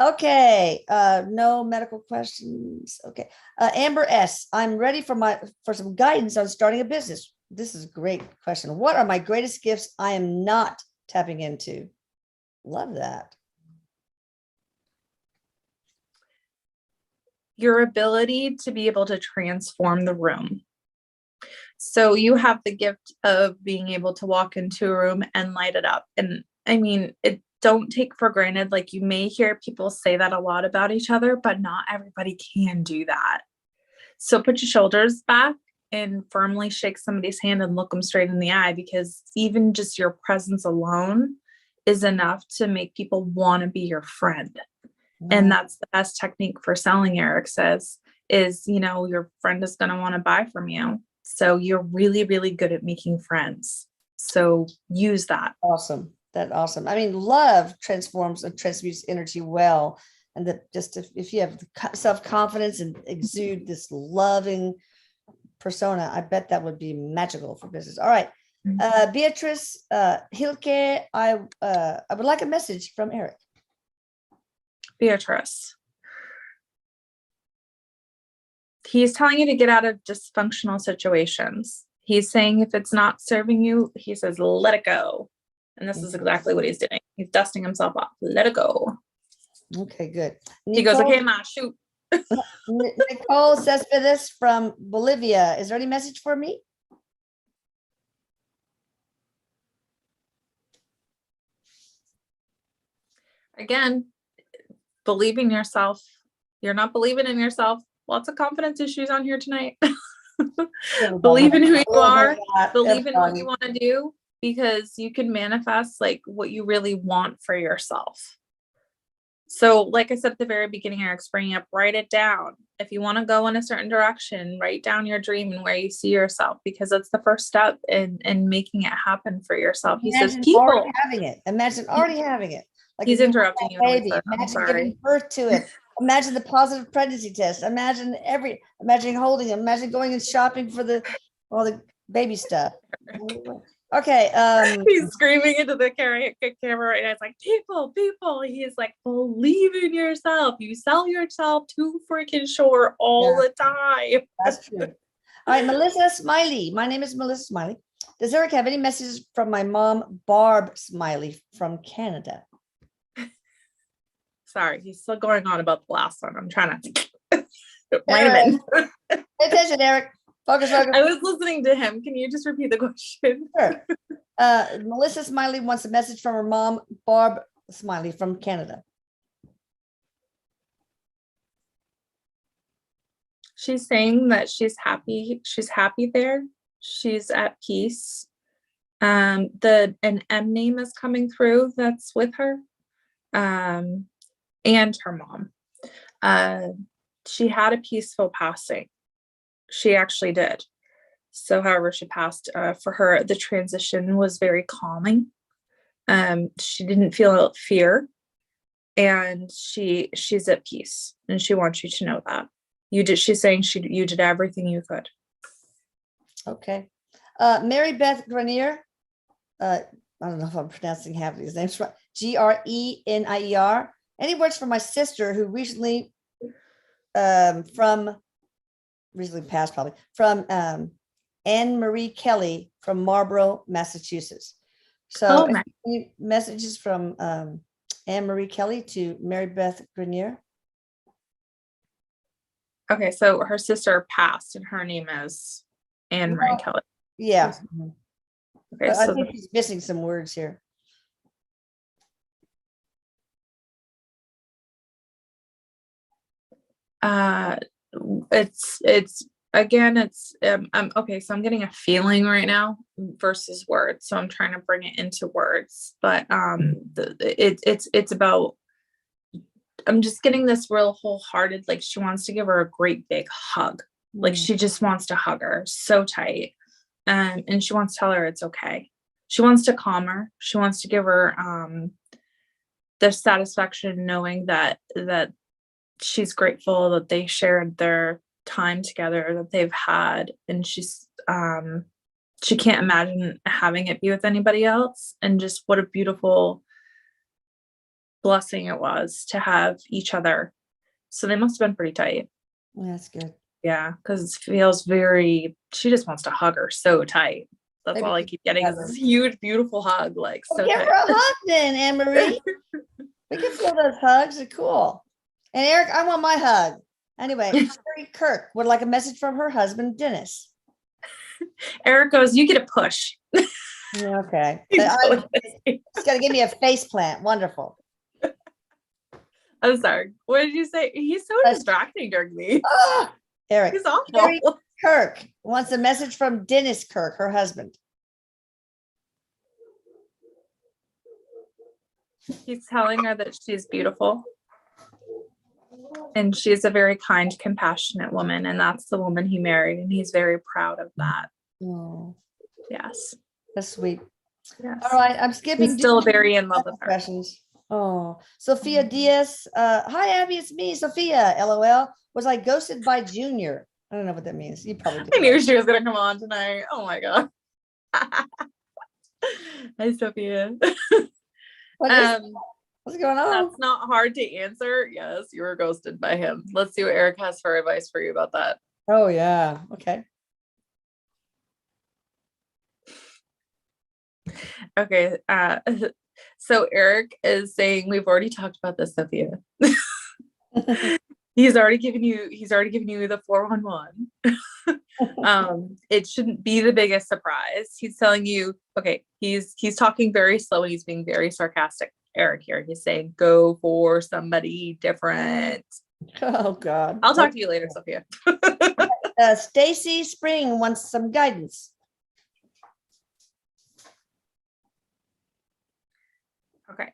Okay. No medical questions. Okay. Amber S. I'm ready for some guidance on starting a business. This is a great question. What are my greatest gifts I am not tapping into? Love that. Your ability to be able to transform the room. So you have the gift of being able to walk into a room and light it up. And I mean, don't take for granted, like you may hear people say that a lot about each other, but not everybody can do that. So put your shoulders back and firmly shake somebody's hand and look them straight in the eye, because even just your presence alone is enough to make people want to be your friend. And that's the best technique for selling, Erik says, is, your friend is going to want to buy from you. So you're really, really good at making friends. So use that. Awesome. That's awesome. I mean, love transforms and transmutes energy well. And that just if you have self-confidence and exude this loving persona, I bet that would be magical for business. All right. Beatrice Hilke, I would like a message from Erik. Beatrice. He's telling you to get out of dysfunctional situations. He's saying if it's not serving you, he says, let it go. And this is exactly what he's doing. He's dusting himself off. Let it go. Okay, good. He goes, okay, ma, shoot. Nicole Cespedes from Bolivia. Is there any message for me? Again, believe in yourself. You're not believing in yourself. Lots of confidence issues on here tonight. Believe in who you are. Believe in what you want to do, because you can manifest like what you really want for yourself. So like I said at the very beginning, Erik's bringing up, write it down. If you want to go in a certain direction, write down your dream and where you see yourself, because that's the first step in making it happen for yourself. He says, people already having it. Imagine already having it. Like he's interrupting you. Baby. Imagine giving birth to it. Imagine the positive pregnancy test. Imagine holding it. Imagine going and shopping for all the baby stuff. Okay. He's screaming into the camera right now. It's like, people. He's like, believe in yourself. You sell yourself too freaking short all the time. That's true. All right, Melissa Smiley. My name is Melissa Smiley. Does Erik have any messages from my mom, Barb Smiley from Canada? Sorry, he's still going on about the last one. I'm trying to rein him in. Pay attention, Erik. Focus. I was listening to him. Can you just repeat the question? Sure. Melissa Smiley wants a message from her mom, Barb Smiley from Canada. She's saying that she's happy. She's happy there. She's at peace. An M name is coming through that's with her. And her mom. She had a peaceful passing. She actually did. So however she passed, for her, the transition was very calming. She didn't feel fear, and she's at peace, and she wants you to know that. She's saying you did everything you could. Okay. Mary Beth Grenier. I don't know if I'm pronouncing half of these names right. Grenier. Any words for my sister who recently passed, probably, from Anne Marie Kelly from Marlborough, Massachusetts. So any messages from Anne Marie Kelly to Mary Beth Grenier? Okay, so her sister passed and her name is Anne Marie Kelly. Yeah. Okay, I think he's missing some words here. It's again, okay, so I'm getting a feeling right now versus words, so I'm trying to bring it into words, but it's about, I'm just getting this real wholehearted, like she wants to give her a great big hug, like she just wants to hug her so tight, and she wants to tell her it's okay. She wants to calm her. She wants to give her the satisfaction knowing that she's grateful that they shared their time together that they've had, and she can't imagine having it be with anybody else, and just what a beautiful blessing it was to have each other. So they must have been pretty tight. That's good. Yeah, because it feels very, she just wants to hug her so tight. That's Maybe all I keep getting is this huge, beautiful hug, like so give her tight. a hug then, Anne Marie. We can feel those hugs. They're cool. And Eric, I want my hug. Anyway, Sherry Kirk would like a message from her husband, Dennis. Erik goes, you get a push. Okay. He's It's got to give me a face plant. Wonderful. I'm sorry. What did you say? He's so distracting during me. Oh, Eric. He's awful. Sherry Kirk wants a message from Dennis Kirk, her husband. He's telling her that she's beautiful. And she's a very kind, compassionate woman. And that's the woman he married. And he's very proud of that. Oh, Yes. that's sweet. Yes. All right. I'm skipping. He's still very in love with her. Questions. Oh, Sophia Diaz. Hi, Abby. It's me, Sophia. LOL. Was I ghosted by Junior? I don't know what that means. You probably did. I knew she was going to come on tonight. Oh my God. Hi, Sophia. What's going on? That's not hard to answer. Yes, you were ghosted by him. Let's see what Erik has for advice for you about that. Oh, yeah. Okay. Okay. So Erik is saying, we've already talked about this, Sophia. He's already given you the 411. It shouldn't be the biggest surprise. He's telling you, okay, he's talking very slow and he's being very sarcastic. Erik here. He's saying, go for somebody different. Oh God. I'll talk to you later, Sophia. Stacy Spring wants some guidance. Okay.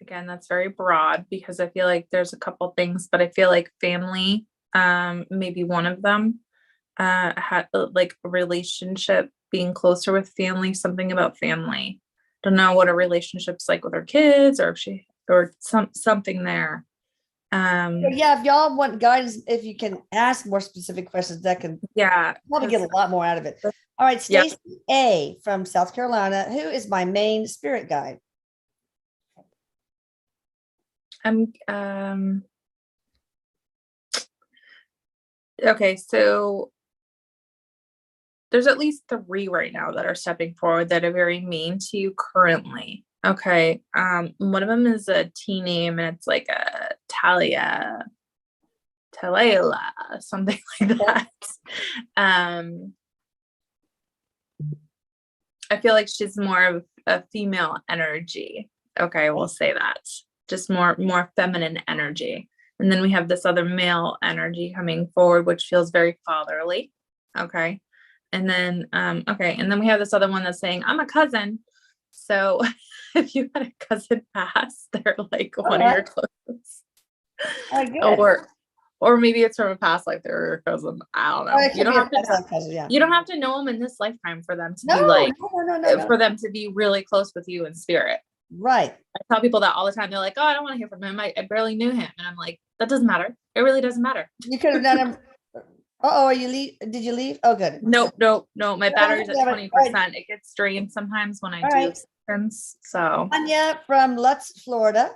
Again, that's very broad because I feel like there's a couple things, but I feel like family, maybe one of them, had like a relationship, being closer with family, something about family. Don't know what a relationship's like with her kids, or if she, or something there. Yeah, if y'all want guidance, if you can ask more specific questions, that can probably get a lot more out of it. All right, Stacy A from South Carolina, who is my main spirit guide? Okay, so there's at least 3 right now that are stepping forward that are very mean to you currently. Okay. One of them is a T name and it's like a Talia, something like that. I feel like she's more of a female energy. Okay, we'll say that. Just more feminine energy. And then we have this other male energy coming forward, which feels very fatherly. Okay. And then, okay. And then we have this other one that's saying, I'm a cousin. So if you had a cousin pass, they're like one of your close. Or maybe it's from a past life, they're your cousin. I don't know. You don't have to know them in this lifetime for them to be like, for them to be really close with you in spirit. Right. I tell people that all the time. They're like, oh, I don't want to hear from him. I barely knew him. And I'm like, that doesn't matter. It really doesn't matter. You could have done him. Oh, are you leave? Did you leave? Oh, good. Nope. My battery's at 20%. It gets drained sometimes when I do sessions. So Anya from Lutz, Florida,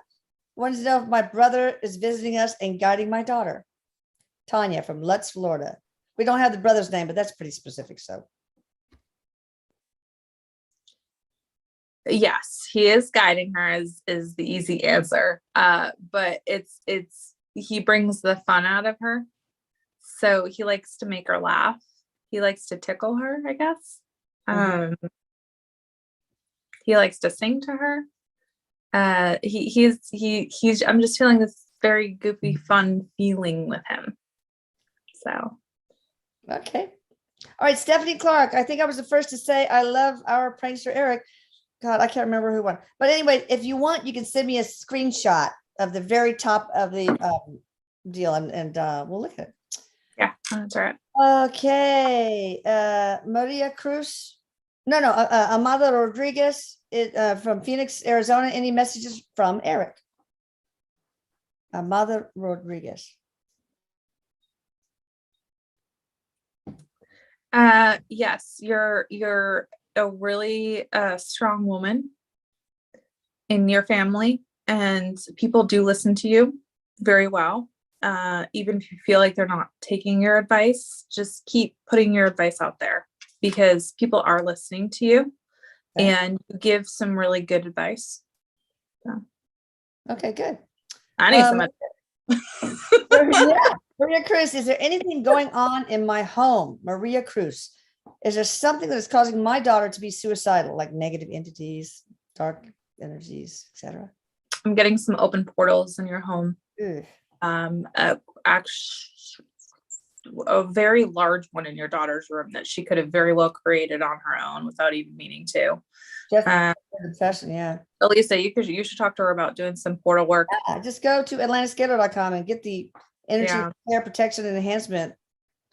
wants to know if my brother is visiting us and guiding my daughter. Tanya from Lutz, Florida. We don't have the brother's name, but that's pretty specific. So yes, he is guiding her is the easy answer. But it's he brings the fun out of her. So he likes to make her laugh. He likes to tickle her, I guess. He likes to sing to her. He's I'm just feeling this very goofy, fun feeling with him. So okay. All right, Stephanie Clark. I think I was the first to say I love our prankster Erik. God, I can't remember who won. But anyway, if you want, you can send me a screenshot of the very top of the deal, and we'll look at it. Yeah, that's right. Okay. Maria Cruz. No, Amada Rodriguez from Phoenix, Arizona. Any messages from Erik? Amada Rodriguez. Yes, you're a really strong woman in your family, and people do listen to you very well. Even if you feel like they're not taking your advice, just keep putting your advice out there because people are listening to you. Okay. And you give some really good advice. So, Okay, good. I need some Yeah, Maria Cruz, is there anything going on in my home? Maria Cruz, is there something that is causing my daughter to be suicidal, like negative entities, dark energies, etc.? I'm getting some open portals in your home. Ugh. Actually, a very large one in your daughter's room that she could have very well created on her own without even meaning to. Just obsession, yeah. Elisa, you should talk to her about doing some portal work. Yeah, just go to atlantiscaler.com and get the energy Yeah. care protection and enhancement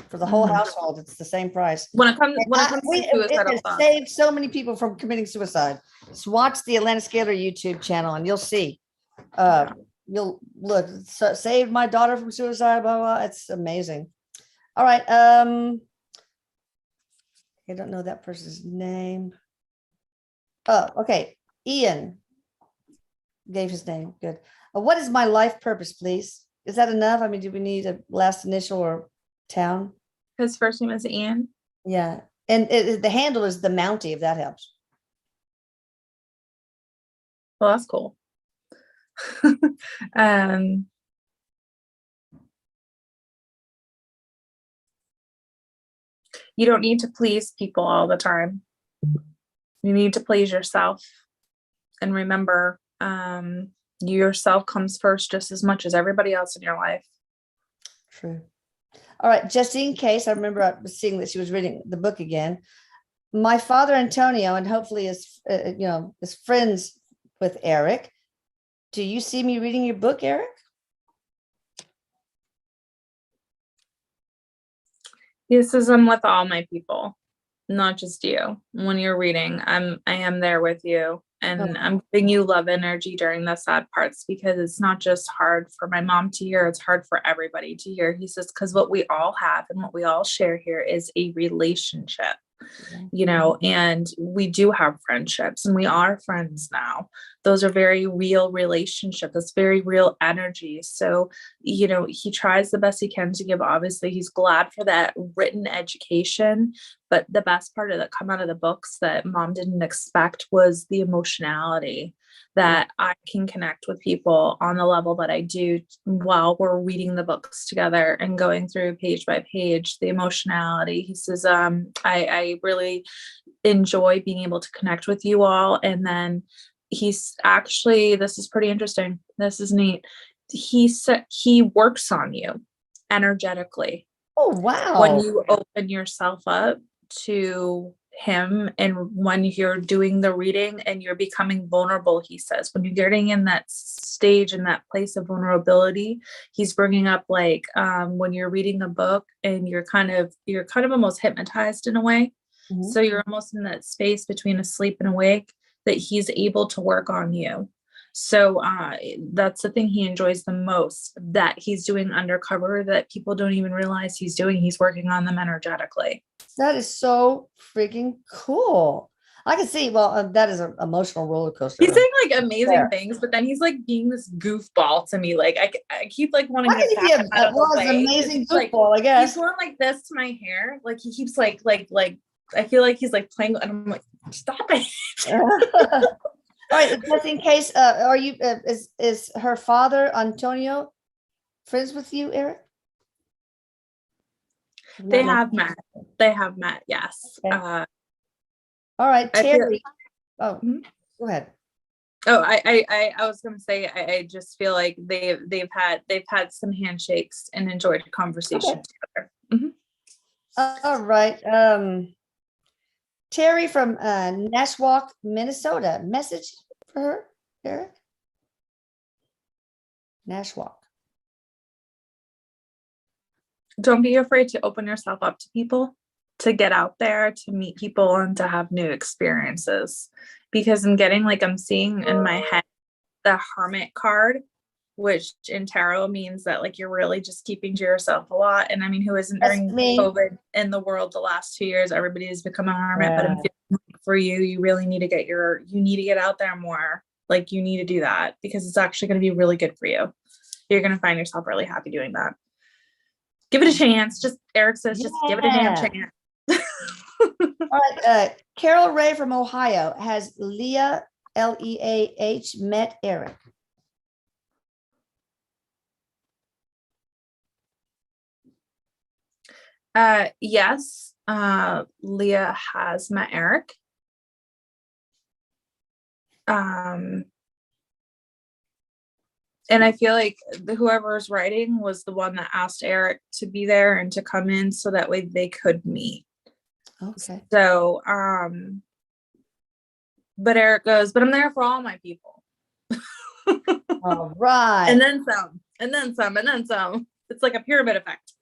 for the whole household. It's the same price. When it comes to It suicidal has thoughts. saved so many people from committing suicide. Just watch the Atlantis Scalar YouTube channel and you'll see. You'll look, saved my daughter from suicide, blah, blah, blah. It's amazing. All right. I don't know that person's name. Oh, okay. Ian gave his name. Good. What is my life purpose, please? Is that enough? I mean, do we need a last initial or town? His first name is Ian. Yeah. And the handle is the Mountie, if that helps. Well, that's cool. You don't need to please people all the time. You need to please yourself. And remember, yourself comes first just as much as everybody else in your life. True. All right. Just in case, I remember I was seeing that she was reading the book again. My father, Antonio, and hopefully is friends with Erik. Do you see me reading your book, Erik? This is with all my people, not just you. When you're reading, I am there with you, and I'm giving you love energy during the sad parts because it's not just hard for my mom to hear, it's hard for everybody to hear. He says, because what we all have and what we all share here is a relationship. And we do have friendships and we are friends now. Those are very real relationships. That's very real energy. So, he tries the best he can to give. Obviously, he's glad for that written education. But the best part of that come out of the books that mom didn't expect was the emotionality that I can connect with people on the level that I do while we're reading the books together and going through page by page, the emotionality. He says, I really enjoy being able to connect with you all. And then he's actually, this is pretty interesting. This is neat. He said he works on you energetically. Oh, wow. When you open yourself up to him and when you're doing the reading and you're becoming vulnerable, he says, when you're getting in that stage, in that place of vulnerability, he's bringing up like when you're reading a book and you're kind of almost hypnotized in a way. Mm-hmm. So you're almost in that space between asleep and awake, that he's able to work on you. So that's the thing he enjoys the most, that he's doing undercover that people don't even realize he's doing. He's working on them energetically. That is so freaking cool. I can see, that is an emotional roller coaster. He's saying like amazing things, but then he's like being this goofball to me. Like I keep like wanting to tap out of the way. An amazing goofball, I guess. He's going like this to my hair. Like he keeps like I feel like he's like playing and I'm like, stop it. All right, just in case, are you is her father Antonio friends with you, Erik? They have met. Yes. Okay. All right, Terry. Go ahead. Oh, I was gonna say I just feel like they've had some handshakes and enjoyed a conversation together. Mm-hmm. All right. Terry from Nashwauk, Minnesota. Message for her, Erik? Nashwauk. Don't be afraid to open yourself up to people, to get out there, to meet people and to have new experiences. Because I'm seeing in my head the Hermit card. which in tarot means that like you're really just keeping to yourself a lot. And I mean, who isn't That's during me. COVID in the world the last 2 years? Everybody has become a hermit, but I'm feeling like for you, you really need to you need to get out there more. Like you need to do that because it's actually going to be really good for you. You're going to find yourself really happy doing that. Give it a chance. Just Erik says, just give it a damn chance. All right. Carol Ray from Ohio. Has Leah, Leah, met Erik? Yes. Leah has met Erik. And I feel like whoever's writing was the one that asked Erik to be there and to come in so that way they could meet. Okay. So, but Erik goes, but I'm there for all my people. All right. And then some, and then some, and then some. It's like a pyramid effect.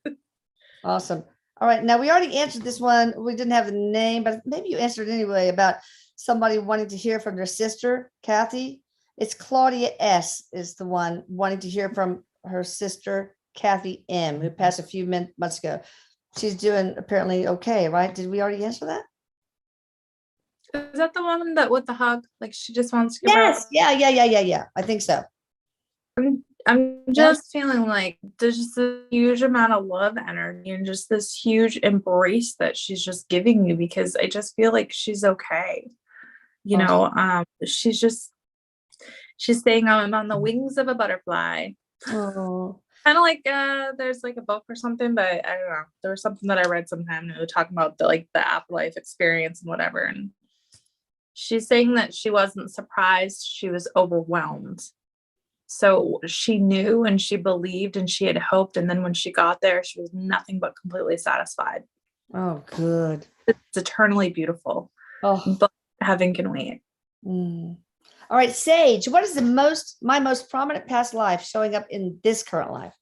Awesome. All right. Now we already answered this one. We didn't have the name, but maybe you answered anyway about somebody wanting to hear from their sister, Kathy. It's Claudia S. is the one wanting to hear from her sister, Kathy M., who passed a few months ago. She's doing apparently okay, right? Did we already answer that? Is that the one that with the hug? Like she just wants to give Yes. Yeah. I think so. I'm just feeling like there's just a huge amount of love energy and just this huge embrace that she's just giving you because I just feel like she's okay. You know, she's saying I'm on the wings of a butterfly. Oh. Kind of like there's like a book or something, but I don't know. There was something that I read sometime and it was talking about the afterlife experience and whatever. And she's saying that she wasn't surprised, she was overwhelmed. So she knew and she believed and she had hoped. And then when she got there, she was nothing but completely satisfied. Oh, good. It's eternally beautiful. Oh, but heaven can wait. All right, Sage, what is my most prominent past life showing up in this current life?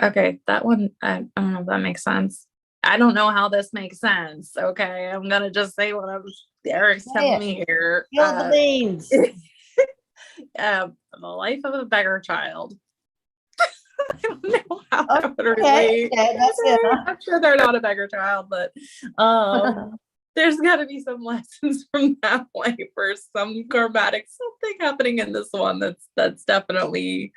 Okay, that one, I don't know if that makes sense. I don't know how this makes sense. Okay, I'm gonna just say what Erik's telling me here. Spill the beans. The life of a beggar child. I don't know how that would relate. That's it. Huh? I'm sure they're not a beggar child, but there's got to be some lessons from that life or some karmatic something happening in this one that's definitely,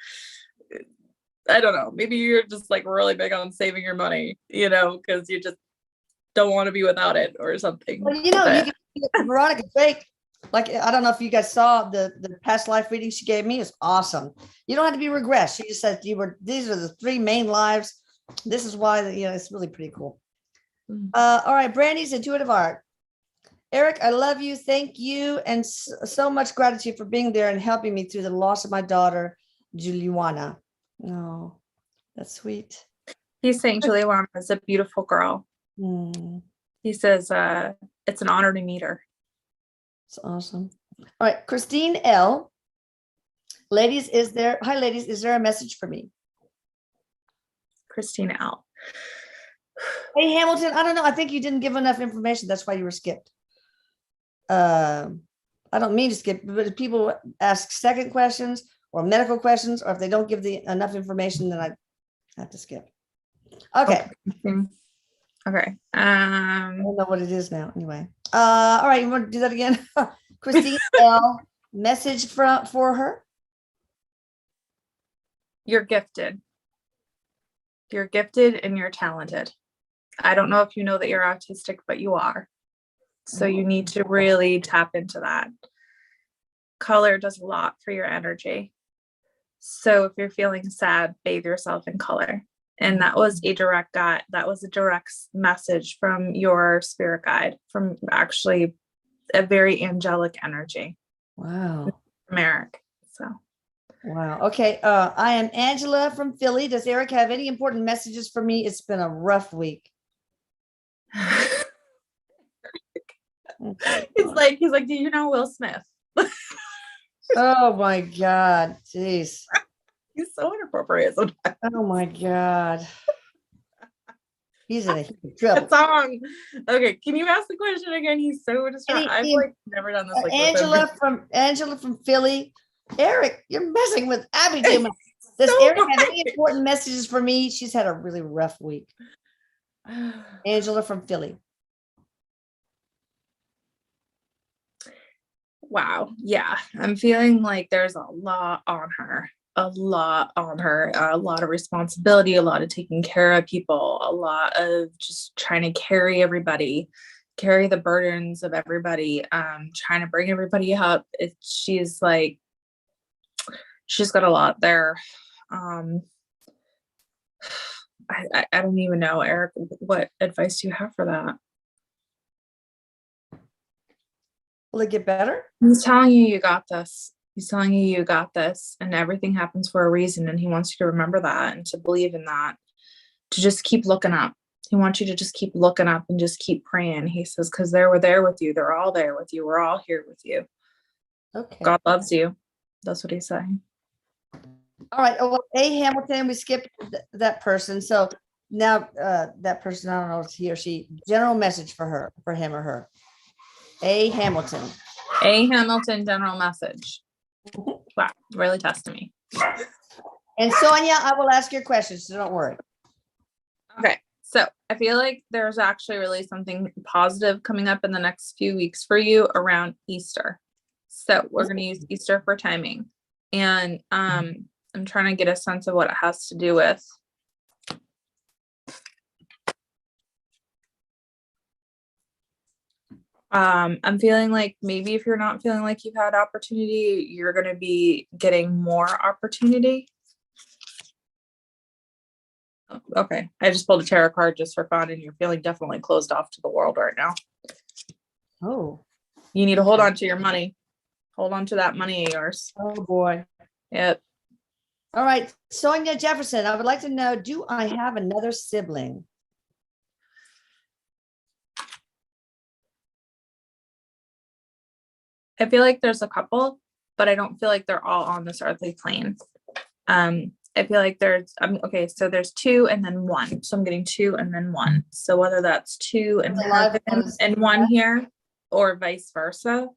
I don't know, maybe you're just like really big on saving your money, because you just don't want to be without it or something. Well, you can Veronica Fake. Like, I don't know if you guys saw the past life reading she gave me. It's awesome. You don't have to be regressed. She just said these are the 3 main lives. This is why, it's really pretty cool. All right, Brandy's intuitive art. Erik, I love you. Thank you. And so much gratitude for being there and helping me through the loss of my daughter, Juliana. Oh, that's sweet. He's saying Juliana is a beautiful girl. He says it's an honor to meet her. It's awesome. All right, Christine L. Ladies, is there a message for me? Christine L. Hey, Hamilton, I don't know. I think you didn't give enough information. That's why you were skipped. I don't mean to skip, but if people ask second questions or medical questions, or if they don't give enough information, then I have to skip. Okay. Okay. I don't know what it is now. Anyway. All right. You want to do that again? Christine L. Message for her. You're gifted. You're gifted and you're talented. I don't know if you know that you're autistic, but you are. So you need to really tap into that. Color does a lot for your energy. So if you're feeling sad, bathe yourself in color. And that was a direct message from your spirit guide, from actually a very angelic energy. Wow. From Erik. So. Wow. Okay. I am Angela from Philly. Does Erik have any important messages for me? It's been a rough week. He's like, do you know Will Smith? Oh my God. Jeez. He's so inappropriate sometimes. Oh my God. He's in a heap of trouble. That song. Okay, can you ask the question again? He's so distraught. I've like never done this like Angela from Philly. Erik, you're messing with Abby too much. Does Erik have any important messages for me? She's had a really rough week. Angela from Philly. Wow. Yeah. I'm feeling like there's a lot on her, a lot of responsibility, a lot of taking care of people, a lot of just trying to carry the burdens of everybody, trying to bring everybody up. She's got a lot there. I don't even know, Erik, what advice do you have for that? Will it get better? He's telling you got this. He's telling you got this, and everything happens for a reason. And he wants you to remember that and to believe in that, to just keep looking up. He wants you to just keep looking up and just keep praying. He says, because they were there with you. They're all there with you. We're all here with you. Okay. God loves you. That's what he's saying. All right. Oh, well, A. Hamilton, we skipped that person. So now that person, I don't know if it's he or she, general message for him or her. A. Hamilton. A. Hamilton, general message. Wow, really testing me. And Sonia, I will ask your questions, so don't worry. Okay, so I feel like there's actually really something positive coming up in the next few weeks for you around Easter. So we're going to use Easter for timing. And I'm trying to get a sense of what it has to do with. I'm feeling like maybe if you're not feeling like you've had opportunity, you're going to be getting more opportunity. Okay, I just pulled a tarot card just for fun, and you're feeling definitely closed off to the world right now. Oh. You need to hold on to your money. Hold on to that money of yours. Oh, boy. Yep. All right. Sonia Jefferson, I would like to know, do I have another sibling? I feel like there's a couple, but I don't feel like they're all on this earthly plane. I feel like there's, okay, so there's 2 and then 1. So I'm getting 2 and then 1. So whether that's 2 and heaven and 1 here or vice versa,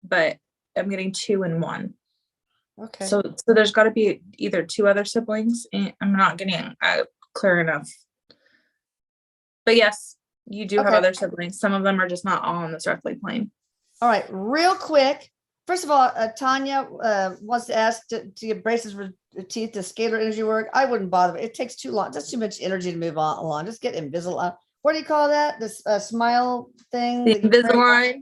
but I'm getting 2 and 1. Okay. So there's got to be either 2 other siblings. And I'm not getting clear enough. But yes, you do have other siblings. Some of them are just not all on this earthly plane. All right, real quick. First of all, Tanya wants to ask to get braces for the teeth, to scalar energy work. I wouldn't bother. It takes too long. That's too much energy to move on along. Just get Invisalign. What do you call that? This smile thing? The Invisalign?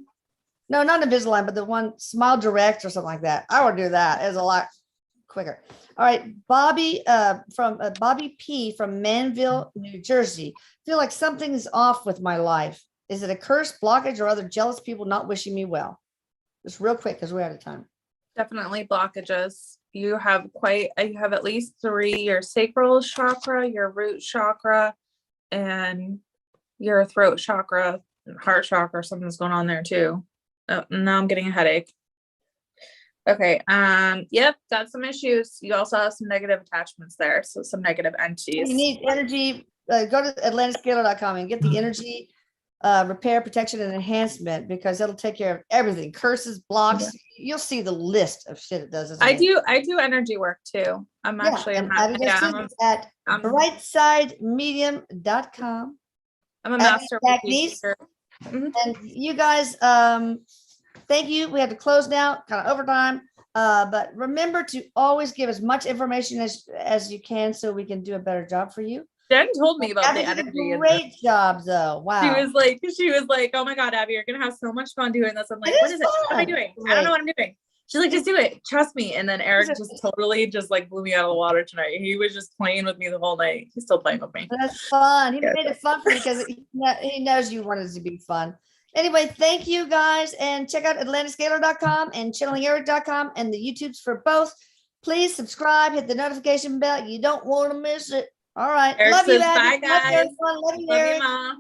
No, not Invisalign, but the one Smile Direct or something like that. I would do that. It's a lot quicker. All right, Bobby Bobby P from Manville, New Jersey. Feel like something's off with my life. Is it a curse, blockage, or other jealous people not wishing me well? Just real quick, because we're out of time. Definitely blockages. You have at least 3, your sacral chakra, your root chakra, and your throat chakra, heart chakra. Something's going on there too. Oh, now I'm getting a headache. Okay. Yep, got some issues. You also have some negative attachments there. So some negative entities. You need energy. Go to atlantiscaler.com and get the energy repair, protection, and enhancement, because it'll take care of everything. Curses, blocks. Yeah. You'll see the list of shit it does. I do energy work too. I'm at brightsidemedium.com. I'm a master. And you guys, thank you. We have to close now, kind of overtime. But remember to always give as much information as you can, so we can do a better job for you. Jen told me about the energy. Great job, though. Wow. She was like, oh my God, Abby, you're gonna have so much fun doing this. I'm like, what is it? What am I doing? I don't know what I'm doing. She's like, just do it. Trust me. And then Erik just totally just like blew me out of the water tonight. He was just playing with me the whole night. He's still playing with me. That's fun. He made it fun for you because he knows you wanted it to be fun. Anyway, thank you guys. And check out atlantiscaler.com and channelingerik.com and the YouTubes for both. Please subscribe, hit the notification bell. You don't want to miss it. All right. Erik love says, you, Abby. bye, guys. Love you, Love you, Ma.